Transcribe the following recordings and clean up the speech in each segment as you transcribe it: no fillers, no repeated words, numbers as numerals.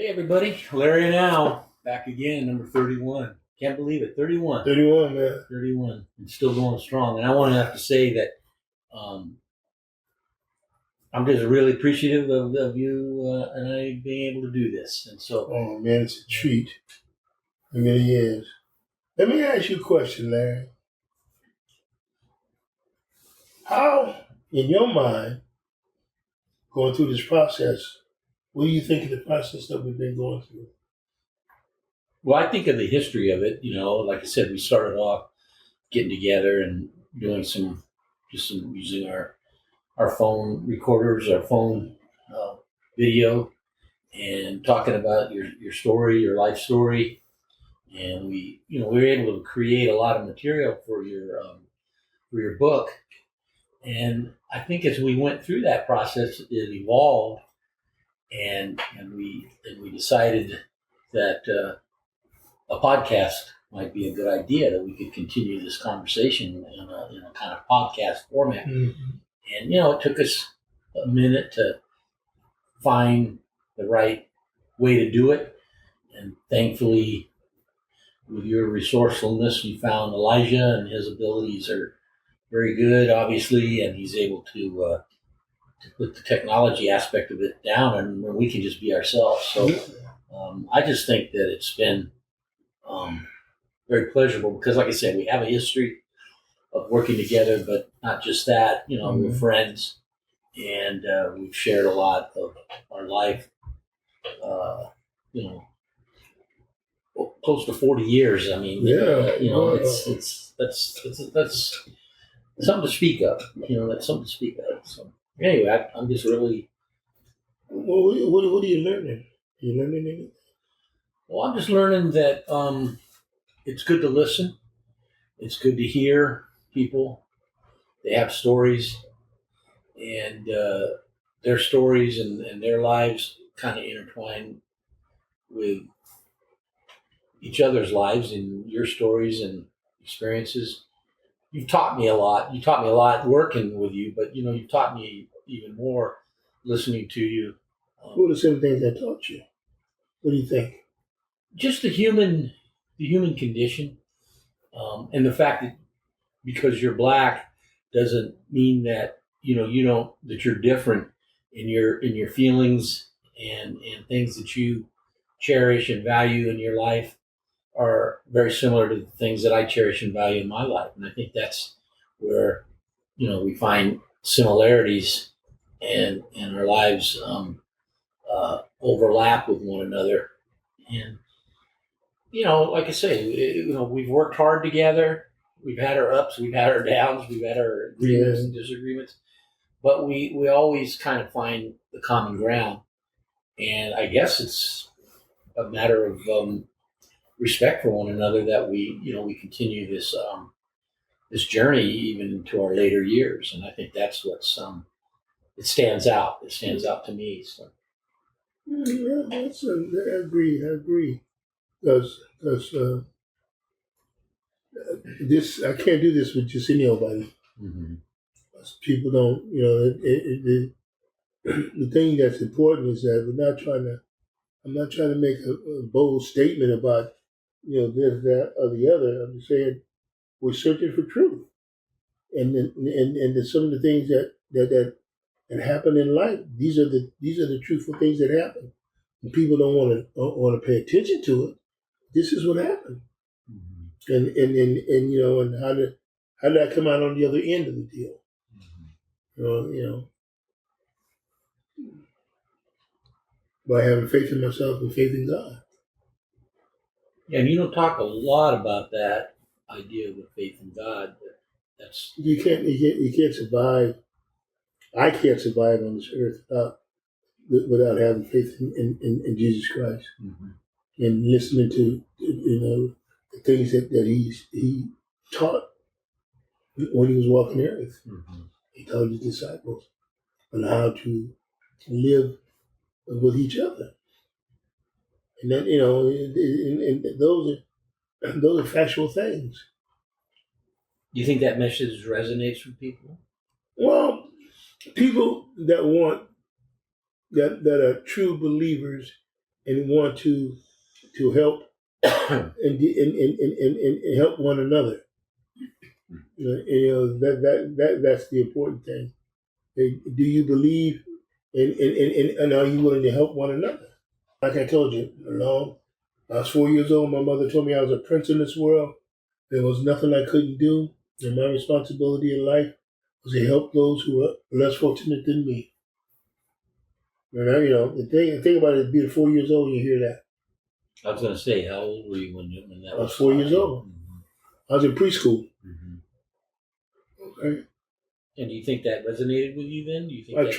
Hey everybody, Larry and Al back again, number 31. Can't believe it, 31. 31, man. 31, and still going strong. And I want to have to say that I'm just really appreciative of you and I being able to do this. And so, Oh, man, it's a treat. It really is. Let me ask you a question, Larry. How, in your mind, going through this process, what do you think of the process that we've been going through? well, I think of the history of it. Like I said, we started off getting together and doing some using our phone recorders, our phone video, and talking about your story, your life story. And we were able to create a lot of material for your book. And I think as we went through that process, it evolved, and we decided that a podcast might be a good idea, that we could continue this conversation in a kind of podcast format. Mm-hmm. And it took us a minute to find the right way to do it, and thankfully, with your resourcefulness, you found Elijah, and his abilities are very good, obviously, and he's able to put the technology aspect of it down, and we can just be ourselves. So I just think that it's been very pleasurable because, like I said, we have a history of working together, but not just that. We're friends, and we've shared a lot of our life. You know, close to 40 years. I mean, it's that's something to speak of. That's something to speak of. So anyway, I'm just really. Well, what are you learning? Are you learning anything? Well, I'm just learning that it's good to listen. It's good to hear people. They have stories, and their stories and their lives kind of intertwine with each other's lives, and your stories and experiences. You've taught me a lot. You taught me a lot working with you, but you've taught me even more listening to you. What are some things I taught you? What do you think? Just the human condition, and the fact that because you're black doesn't mean that that you're different in your feelings and things that you cherish and value in your life are very similar to the things that I cherish and value in my life. And I think that's where, we find similarities, and our lives overlap with one another. And, like I say, we've worked hard together. We've had our ups, we've had our downs, we've had our agreements and disagreements, but we always kind of find the common ground. And I guess it's a matter of respect for one another that we continue this journey even into our later years. And I think that's what's it stands out. It stands out to me. So. Yeah, I agree. Because this, I can't do this with just anybody. Mm-hmm. People don't, the thing that's important is that I'm not trying to make a bold statement about, this, that, or the other. I'm just saying we're searching for truth, and some of the things that happen in life. These are the truthful things that happen. And people don't want to pay attention to it. This is what happened, Mm-hmm. and how did I come out on the other end of the deal? Mm-hmm. By having faith in myself and faith in God. And you don't talk a lot about that idea of the faith in God, but that's you can't survive. I can't survive on this earth without having faith in Jesus Christ, mm-hmm. and listening to the things that he taught when he was walking the earth. Mm-hmm. He taught his disciples on how to live with each other, and that and those are factual things. Do you think that message resonates with people? Well, people that want that are true believers and want to help and help one another. That's the important thing. Do you believe and are you willing to help one another? Like I told you, I was 4 years old. My mother told me I was a prince in this world. There was nothing I couldn't do, and my responsibility in life was to help those who were less fortunate than me. And the thing about it, being 4 years old, you hear that. I was going to say, how old were you when that I was 4 years old. Mm-hmm. I was in preschool. Mm-hmm. Okay. And do you think that resonated with you then? Do you think I've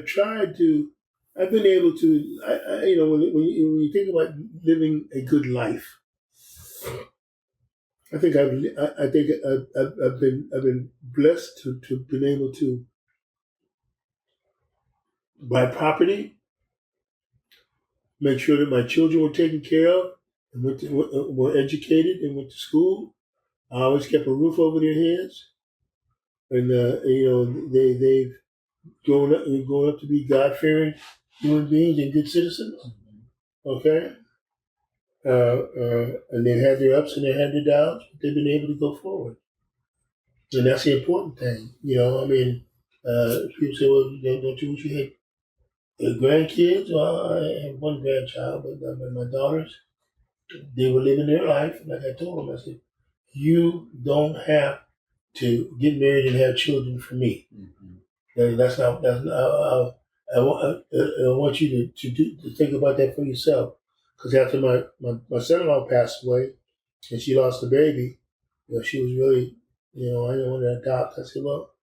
tried to. I've been able to. When you think about living a good life, I think I've been blessed to been able to buy property, make sure that my children were taken care of, and were educated and went to school. I always kept a roof over their heads, and they've grown up to be God fearing human beings and good citizens. Okay. And they've had their ups and they've had their downs, but they've been able to go forward. And that's the important thing. People say, well, don't you wish you had grandkids? Well, I have one grandchild, but my daughters, they were living their life. Like I told them, I said, you don't have to get married and have children for me. Mm-hmm. That's not, I want you to think about that for yourself. Because after my son-in-law passed away and she lost the baby, she was really, I didn't want to adopt. I said, well,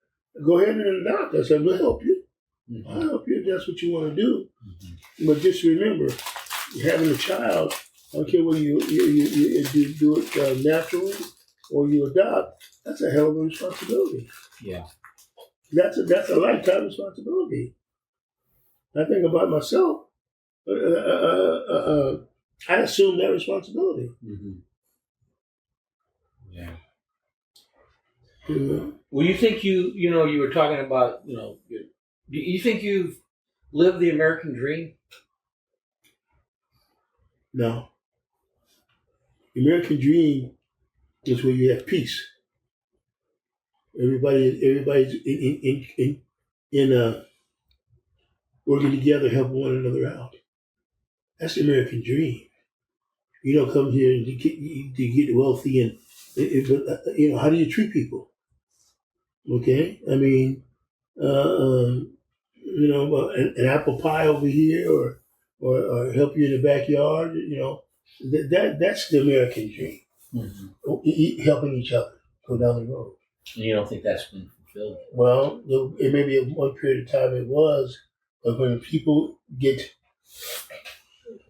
go ahead and adopt. I said, we'll help you. Mm-hmm. I'll help you if that's what you want to do. Mm-hmm. But just remember, having a child, I don't care whether you do it naturally or you adopt, that's a hell of a responsibility. Yeah. That's a lifetime responsibility. I think about myself. I assume that responsibility. Mm-hmm. Yeah. Mm-hmm. Well, you think you were talking about, do you think you've lived the American dream? No. The American dream is where you have peace. Everybody's in working together, helping one another out. That's the American dream. You don't come here to get wealthy but how do you treat people? Okay, I mean, an apple pie over here, or help you in the backyard. That's the American dream. Mm-hmm. Helping each other go down the road. And you don't think that's been fulfilled? Well, it may be one period of time it was, but when people get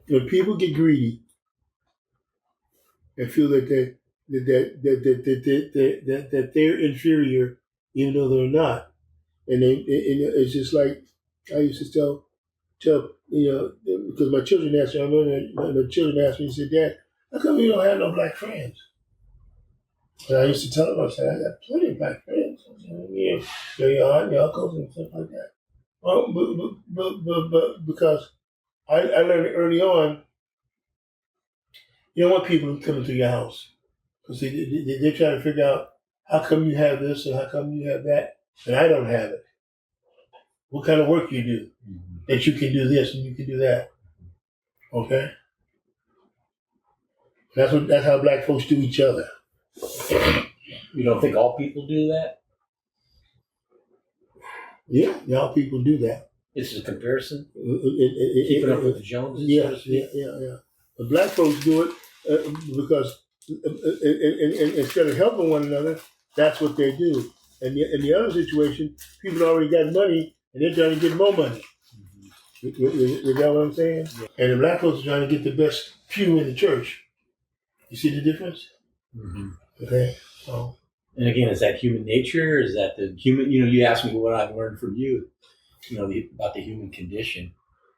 greedy and feel that they're inferior, even though they're not, and it's just like I used to tell because my children asked me, I remember my children asked me, they said, Dad, how come you don't have no black friends? And I used to tell them, I said, I got plenty of black friends. Your aunt, your uncles, and stuff like that. Well, but because I learned early on, you don't want people coming to your house because they're trying to figure out how come you have this and how come you have that and I don't have it. What kind of work you do that you can do this and you can do that? Okay, that's how black folks do each other. You don't think all people do that? Yeah, all people do that. This is a comparison. Keeping up with the Joneses. Yeah, so to speak. yeah. But black folks do it because instead of helping one another, that's what they do. And in the other situation, people already got money and they're trying to get more money. You got what I'm saying? Yeah. And the black folks are trying to get the best pew in the church. You see the difference? Mm-hmm. Okay. So. And again, is that human nature? Is that the human? You asked me what I've learned from you. About the human condition.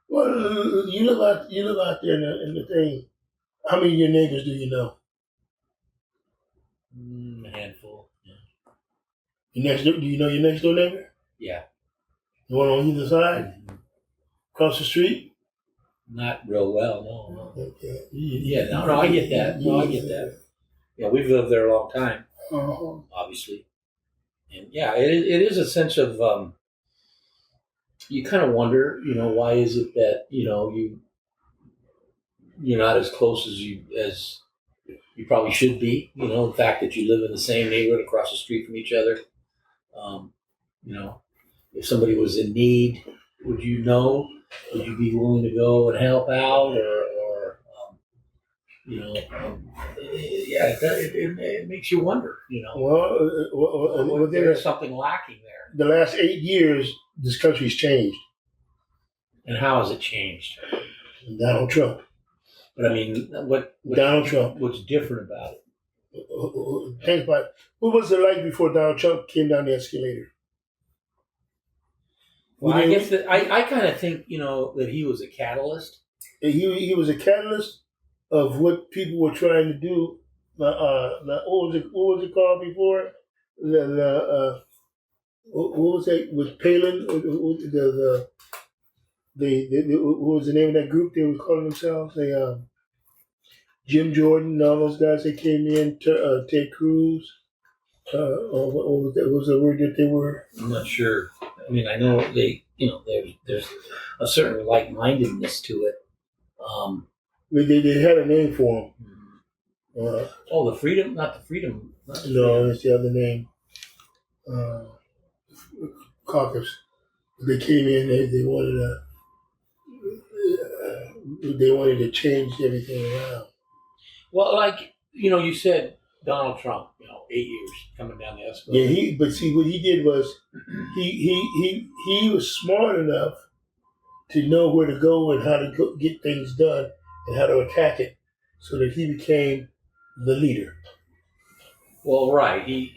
Well, you live out there in the thing. How many of your neighbors do you know? A handful. Yeah. Do you know your next door neighbor? Yeah. The one on either side? Mm-hmm. Across the street? Not real well, no. Okay. Yeah, no, I get that. No, I get that. Yeah, we've lived there a long time, obviously. And yeah, it is a sense of, you kind of wonder, why is it that, you're not as close as you probably should be. The fact that you live in the same neighborhood across the street from each other. Um, you know, if somebody was in need, would you know? Would you be willing to go and help out, or yeah, it makes you wonder. There's something lacking there. The last 8 years, this country's changed. And how has it changed? Donald Trump. But I mean, Donald Trump. What's different about it? Think about it. What was it like before Donald Trump came down the escalator? Well, I guess that I kind of think that he was a catalyst. He was a catalyst of what people were trying to do. What was it called before? What was that with Palin? What was the name of that group they were calling themselves? Jim Jordan and all those guys that came in, Ted Cruz. What was the word that they were? I'm not sure. I mean, I know there's a certain like-mindedness to it. They had a name for them. The Freedom, not the Freedom. No, that's the other name. Caucus. They came in. They wanted to change everything around. Well, you said Donald Trump. 8 years coming down the escalator. Yeah, but see what he did was he was smart enough to know where to go and how to get things done and how to attack it, so that he became the leader. Well, right. He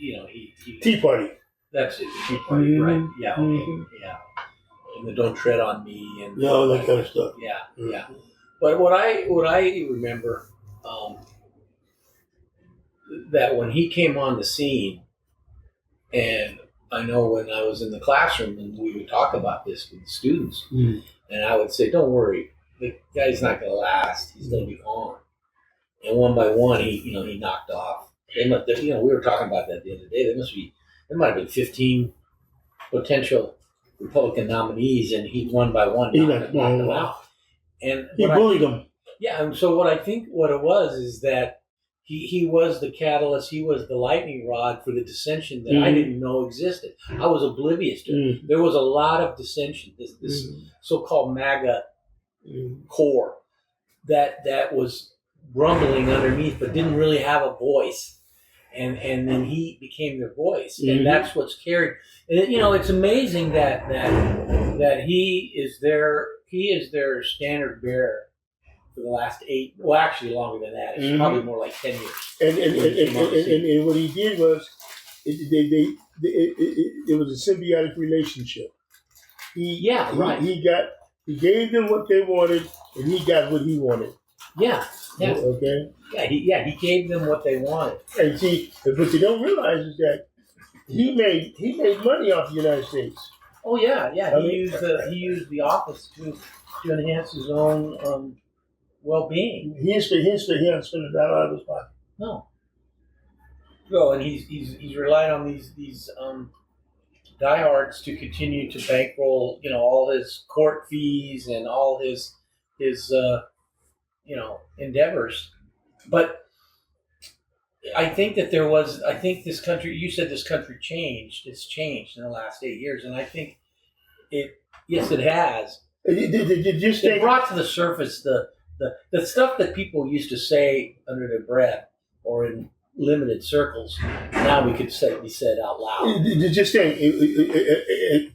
Tea Party. That's it. Tea Party, right? Yeah. Okay. Yeah. And the "Don't Tread on Me" and all that kind of stuff. Yeah. Yeah. But what I remember. That when he came on the scene, and I know when I was in the classroom and we would talk about this with the students, and I would say, "Don't worry, the guy's not going to last. He's going to be gone." And one by one, he knocked off. We were talking about that the other day. There might have been 15 potential Republican nominees, and he one by one knocked them out. And he bullied them. Yeah, and so what it was is that. He was the catalyst. He was the lightning rod for the dissension that I didn't know existed. I was oblivious to it. There was a lot of dissension. This so-called MAGA core that was rumbling underneath, but didn't really have a voice. And then he became their voice, and that's what's carried. And it's amazing that he is their standard bearer. For the last 8, well, actually longer than that. It's probably more like 10 years. And what he did was, it was a symbiotic relationship. He gave them what they wanted, and he got what he wanted. Yeah. Okay. Yeah. He gave them what they wanted. And see, what you don't realize is that he made money off the United States. Oh yeah. He used the office to enhance his own. Well-being. He didn't spend $1 out of his pocket. No, and he's relied on these diehards to continue to bankroll, all his court fees and all his endeavors. But I think that this country. You said this country changed. It's changed in the last 8 years, and I think yes, it has. It brought to the surface the stuff that people used to say under their breath or in limited circles, now we could be said out loud. Just saying,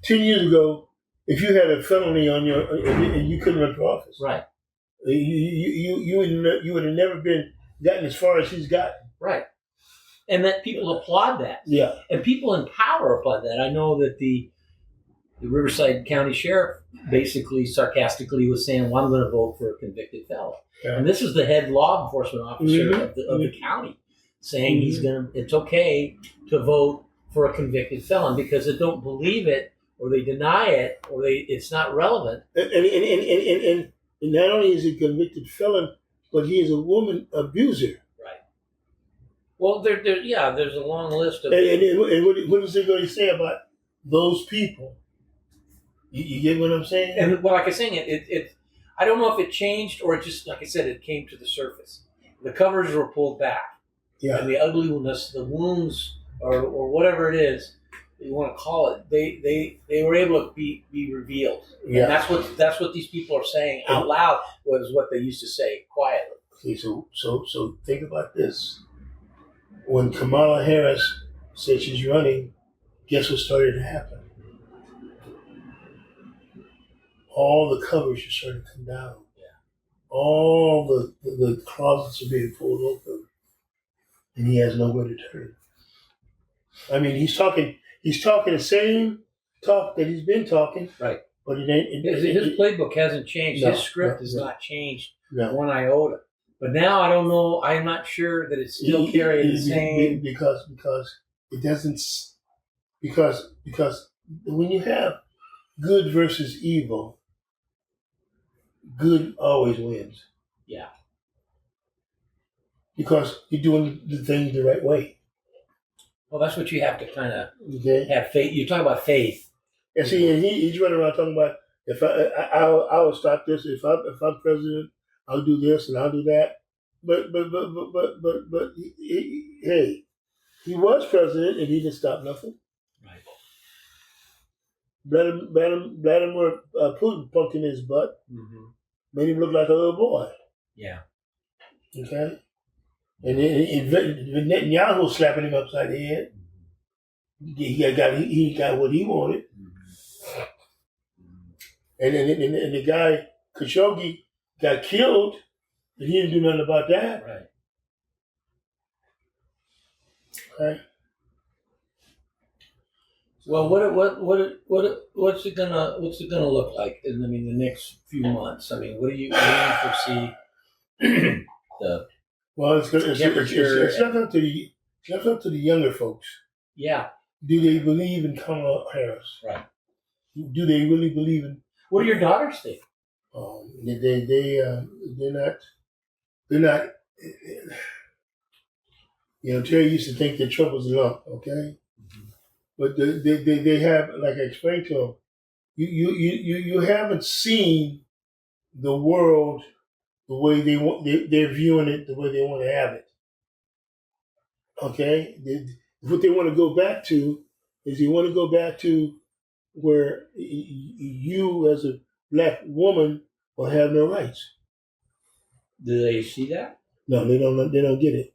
10 years ago, if you had a felony on you couldn't run for office. Right. You would have never gotten as far as he's gotten. Right. And that people applaud that. Yeah. And people in power applaud that. I know that the Riverside County Sheriff basically sarcastically was saying, "Well, I'm going to vote for a convicted felon." Yeah. And this is the head law enforcement officer of the county saying it's okay to vote for a convicted felon because they don't believe it or they deny it or it's not relevant. And And not only is he a convicted felon, but he is a woman abuser. Right. Well, there's a long list of. And what is it going to say about those people? You get what I'm saying? And well, like I was saying, it I don't know if it changed or it just, like I said, it came to the surface. The covers were pulled back, Yeah. and the ugliness, the wounds, or whatever it is you want to call it, they were able to be revealed. Yeah. And that's what these people are saying out loud was what they used to say quietly. Okay, so think about this. When Kamala Harris said she's running, guess what started to happen? All the covers are starting to come down. Yeah. All the closets are being pulled open, and he has nowhere to turn. I mean, he's talking the same talk that he's been talking. Right. But it ain't. His playbook hasn't changed. No, his script has no. not changed No. one iota. But now I don't know. I'm not sure that it's still carrying the same. Because it doesn't. Because when you have good versus evil, good always wins. Yeah. Because you're doing the thing the right way. Well, that's what you have to kind of Okay. have faith. You talk about faith. And see, and he's running around talking about if I will stop this. If I'm president, I'll do this and I'll do that. But hey, he was president and he didn't stop nothing. Right. Vladimir Putin punked in his butt, made him look like a little boy. Yeah. Okay. And Netanyahu slapping him upside the head. He got what he wanted. And the guy Khashoggi got killed, and he didn't do nothing about that. Right. Okay. Well, what's it gonna look like in the next few months? I mean, what do you foresee? Well, it's left up to the younger folks. Yeah. Do they believe in Kamala Harris? Right. Do they really believe in? What do your daughters think? They're not. Terry used to think that Trump's lump, okay? But they have, like I explained to them, you haven't seen the world the way they want. They're viewing it the way they want to have it. Okay, what they want to go back to is they want to go back to where you as a black woman will have no rights. Do they see that? No, they don't. They don't get it.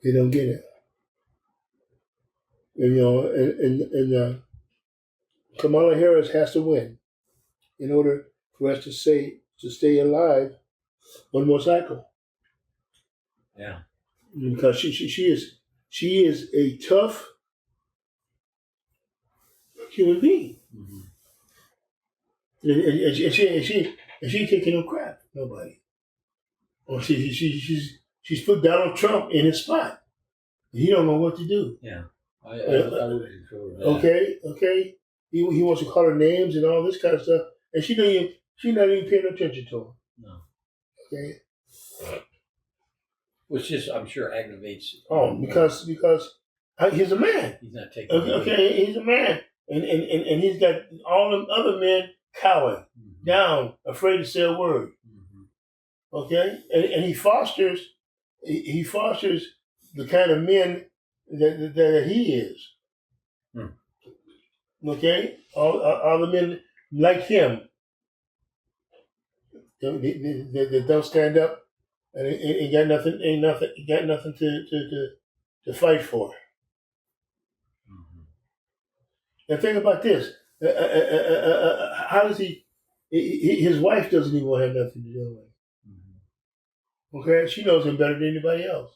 They don't get it. And Kamala Harris has to win in order for us to stay alive one more cycle. Yeah. Because she is a tough human being. And she taking no crap. Nobody. Or she's put Donald Trump in his spot. He don't know what to do. Yeah. I would agree with that. Okay. He wants to call her names and all this kind of stuff, and she's not even paying attention to him. No. Okay. Which just, I'm sure, aggravates. Oh, because he's a man. He's not taking. Okay, he's a man, and he's got all them other men cowering down, afraid to say a word. Okay, and he fosters the kind of men that he is. Okay, all the men like him that don't stand up and got nothing to fight for. And think about this: how does he? His wife doesn't even want to have nothing to do with him. Okay, she knows him better than anybody else.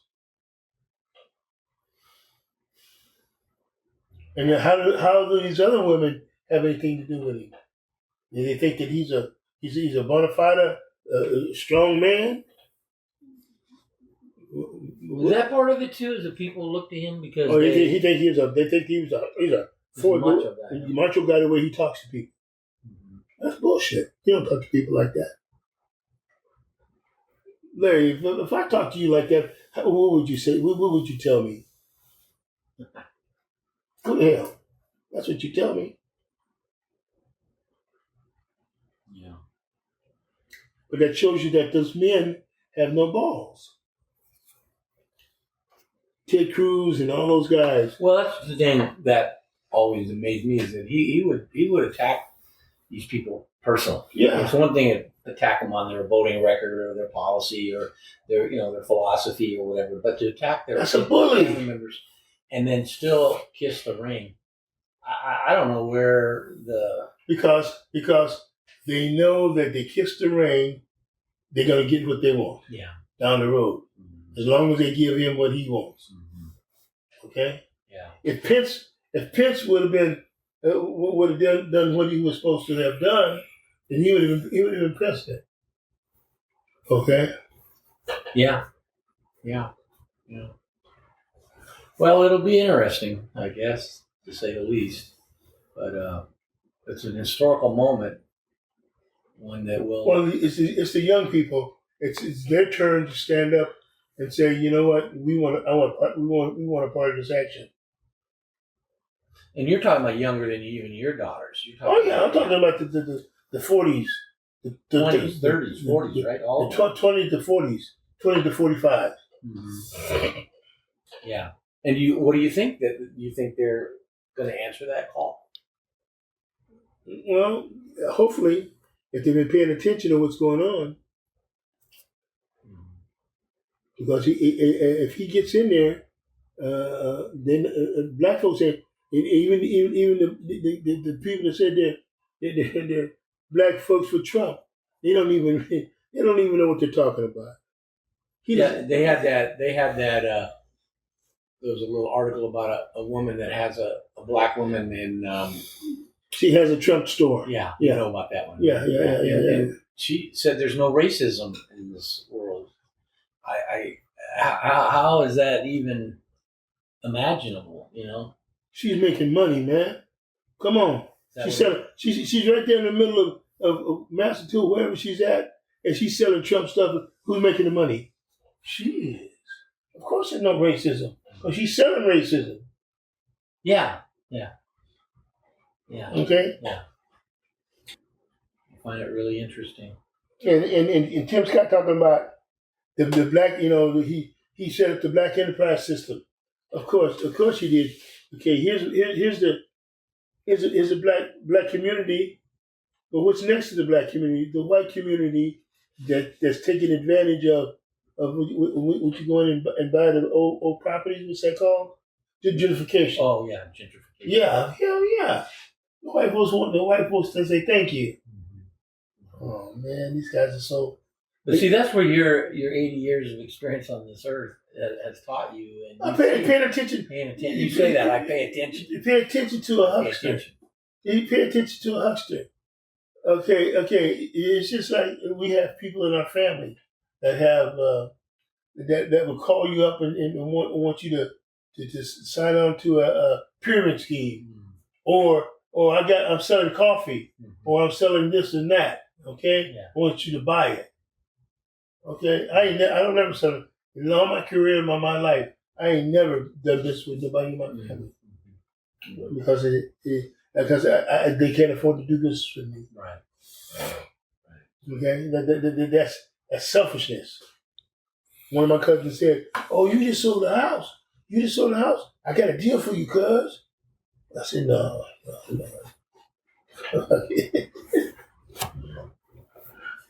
And then how do these other women have anything to do with him? Do they think that he's a bona fide strong man? Was that part of it too? Is that people look to him because they think he was a macho guy the way he talks to people. That's bullshit. You don't talk to people like that. Larry, if I talk to you like that, what would you say? What would you tell me? Go to hell. That's what you tell me. Yeah. But that shows you that those men have no balls. Ted Cruz and all those guys. Well, that's the thing that always amazed me is that he would attack these people personally. Yeah. It's one thing to attack them on their voting record or their policy or their philosophy or whatever, but to attack their That's a bully. family members and then still kiss the ring. I don't know where the because they know that they kiss the ring, they're gonna get what they want. Yeah. Down the road, as long as they give him what he wants. Okay. Yeah. If Pence would have been would have done what he was supposed to have done, then he would have been president. Okay. Yeah. Well, it'll be interesting, I guess, to say the least. But it's an historical moment, one that will. Well, it's the young people. It's their turn to stand up and say, you know what, we want a part of this action. And you're talking about younger than even your daughters. I'm talking about the 40s, the 20s, 30s, 40s, right? All the 20 to 40s, 20 to 45. Mm-hmm. Yeah. And what do you think? That you think they're going to answer that call? Well, hopefully, if they've been paying attention to what's going on, because if he gets in there, then black folks say, even the people that said they're black folks for Trump, they don't even know what they're talking about. They had that. There was a little article about a woman that has a black woman in. She has a Trump store. Yeah, you know about that one. Yeah. And she said there's no racism in this world. How is that even imaginable? You know, she's making money, man. Come on, she's right there in the middle of Massachusetts, wherever she's at, and she's selling Trump stuff. Who's making the money? She is. Of course, there's no racism because she's selling racism. Yeah. Okay. Yeah. I find it really interesting. And Tim Scott talking about the black, he set up the black enterprise system. Of course he did. Okay, here's the black community, but what's next to the black community? The white community that's taking advantage of what you go in and buy the old properties. What's that called? Gentrification. Oh yeah, gentrification. Yeah, hell yeah. The white folks to say thank you. Mm-hmm. Oh man, these guys are so. But see, that's where your 80 years of experience on this earth has taught you. And I'm paying attention. You say that, I pay attention. You pay attention to a huckster. You pay attention to a huckster. Okay. It's just like we have people in our family that have that will call you up and want you to sign on to a pyramid scheme, or I'm selling coffee, or I'm selling this and that. Okay, I want you to buy it. Okay, I don't never sell it. In all my career, in my life, I ain't never done this with nobody in my family because they can't afford to do this with me. Right. Okay, that's selfishness. One of my cousins said, "Oh, you just sold the house. You just sold the house. I got a deal for you, cuz." I said, "No."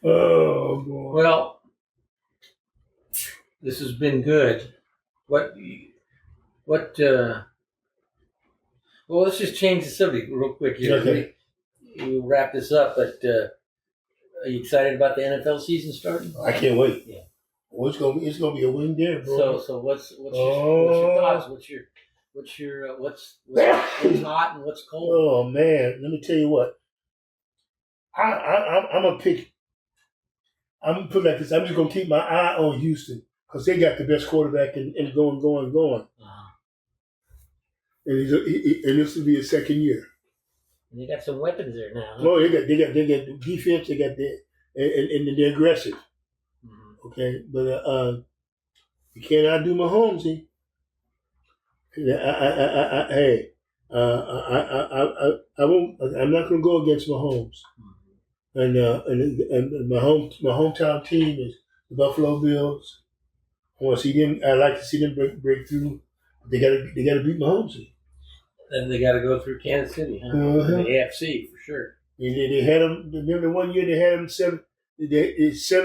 Oh boy. Well, this has been good. Well, let's just change the subject real quick here. Okay. We'll wrap this up, but are you excited about the NFL season starting? I can't wait. Yeah. Well, it's gonna be a win there, bro. So what's your thoughts? What's hot and what's cold? Oh man, let me tell you what. I'm gonna pick. I'm gonna put it like this. I'm just gonna keep my eye on Houston because they got the best quarterback and going. Uh-huh. And this will be his second year. And they got some weapons there now. Huh? Oh, they got defense. They got the and they're aggressive. Mm-hmm. Okay, but you can't outdo Mahomes. Hey, I won't. I'm not going to go against Mahomes. And my hometown team is the Buffalo Bills. I want to see them. I like to see them break through. They got to beat Mahomes. Then they got to go through Kansas City, huh? Uh-huh. The AFC for sure. They had them. Remember one year they had them 7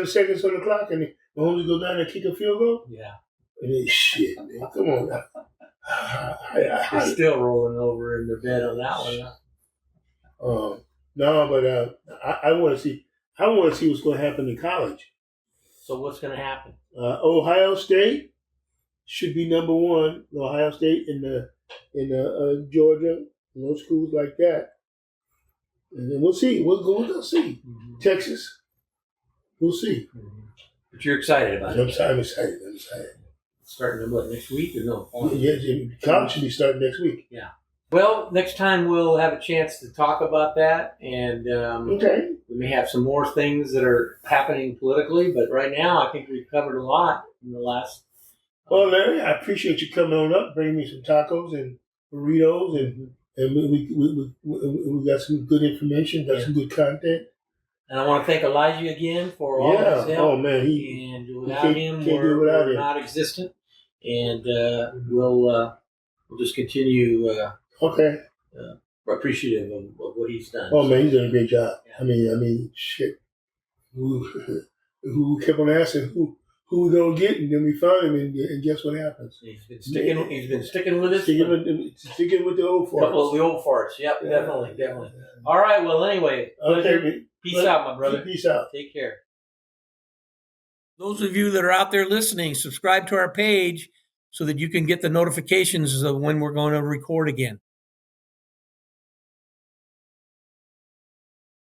seconds on the clock, and Mahomes go down and kick a field goal. Yeah. And shit, man, come on now. They're still rolling over in their bed on that one. No, but I want to see. I want to see what's going to happen in college. So what's going to happen? Ohio State should be number one. Ohio State in Georgia, those schools like that, and then we'll see. We'll see. Mm-hmm. Texas, we'll see. Mm-hmm. But you're excited about it. I'm excited. Starting what, next week or no? Yes, college should be starting next week. Yeah. Well, next time we'll have a chance to talk about that, and okay. We may have some more things that are happening politically. But right now, I think we've covered a lot in the last. Well, Larry, I appreciate you coming on up, bringing me some tacos and burritos, and we got some good information, got some good content. And I want to thank Elijah again for all of his help. Oh man, and without him, we're not existent. And we'll just continue. Okay. Appreciative of what he's done. Oh man, he's done a great job. Yeah. I mean, shit. Who kept on asking who we gonna get, and then we found him, and guess what happens? He's been sticking with us. Sticking with the old farts. Couple of the old farts. Yep, definitely. All right. Well, anyway. Okay. Peace out, my brother. Peace out. Take care. Those of you that are out there listening, subscribe to our page so that you can get the notifications of when we're going to record again.